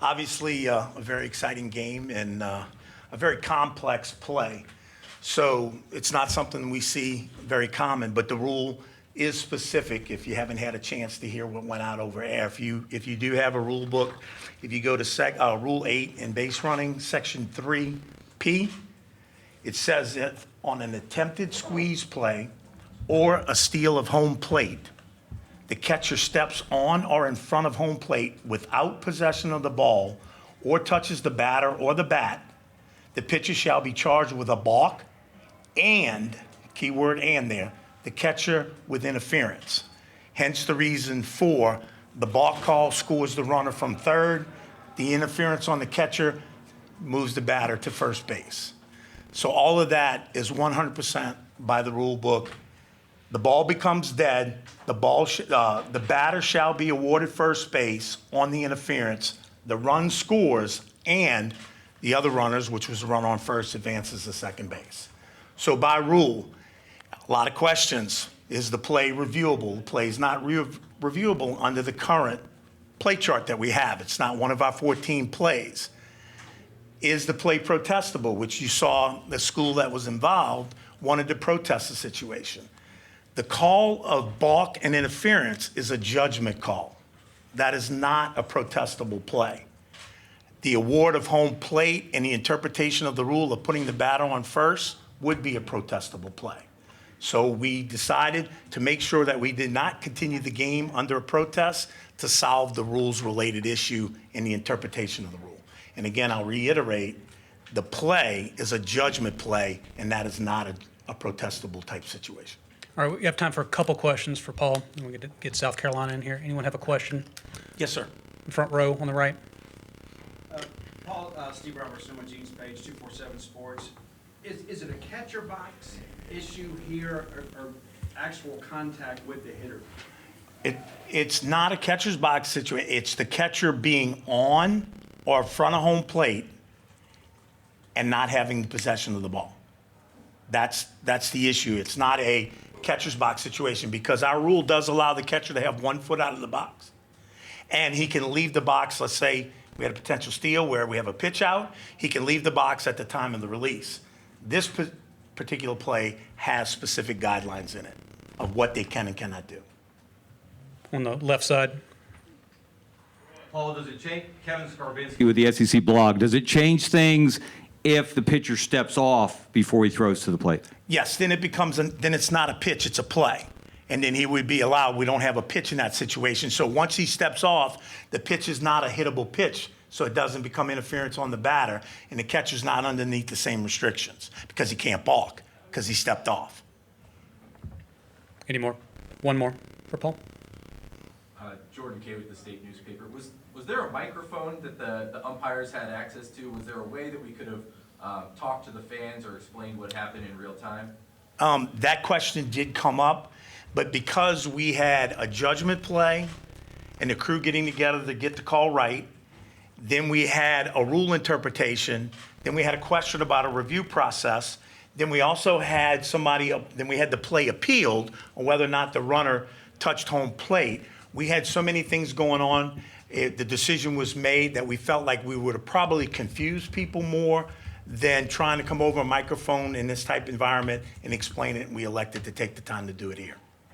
Obviously, a very exciting game and a very complex play. So it's not something we see very common, but the rule is specific if you haven't had a chance to hear what went out over air. If you do have a rule book, if you go to Rule 8 in base running, Section 3P, it says that on an attempted squeeze play or a steal of home plate, the catcher steps on or in front of home plate without possession of the ball or touches the batter or the bat, the pitcher shall be charged with a balk and, keyword and there, the catcher with interference. Hence the reason for the balk call scores the runner from third, the interference on the catcher moves the batter to first base. So all of that is 100% by the rule book. The ball becomes dead. The batter shall be awarded first base on the interference. The run scores, and the other runners, which was the run on first, advances to second base. So by rule, a lot of questions. Is the play reviewable? The play is not reviewable under the current play chart that we have. It's not one of our 14 plays. Is the play protestable, which you saw the school that was involved wanted to protest the situation. The call of balk and interference is a judgment call. That is not a protestable play. The award of home plate and the interpretation of the rule of putting the batter on first would be a protestable play. So we decided to make sure that we did not continue the game under a protest to solve the rules-related issue in the interpretation of the rule. And again, I'll reiterate, the play is a judgment play, and that is not a protestable type situation. All right, we have time for a couple questions for Paul, and we get South Carolina in here. Anyone have a question? Yes, sir. Front row on the right. Paul, Steve Robertson with Gene's Page, 247 Sports. Is it a catcher box issue here or actual contact with the hitter? It's not a catcher's box situation. It's the catcher being on or front of home plate and not having possession of the ball. That's the issue. It's not a catcher's box situation because our rule does allow the catcher to have 1 foot out of the box. And he can leave the box, let's say we had a potential steal where we have a pitch out, he can leave the box at the time of the release. This particular play has specific guidelines in it of what they can and cannot do. On the left side. Paul, does it change, Kevin Skarbinski with the SEC blog, does it change things if the pitcher steps off before he throws to the plate? Yes, then it becomes, then it's not a pitch, it's a play. And then he would be allowed, we don't have a pitch in that situation. So once he steps off, the pitch is not a hittable pitch, so it doesn't become interference on the batter, and the catcher's not underneath the same restrictions because he can't balk because he stepped off. Any more? One more for Paul. Jordan Kay with the state newspaper. Was there a microphone that the umpires had access to? Was there a way that we could have talked to the fans or explained what happened in real time? That question did come up, but because we had a judgment play and the crew getting together to get the call right, then we had a rule interpretation, then we had a question about a review process, then we also had then we had the play appealed on whether or not the runner touched home plate. We had so many things going on. The decision was made that we felt like we would have probably confused people more than trying to come over a microphone in this type of environment and explain it, and we elected to take the time to do it here.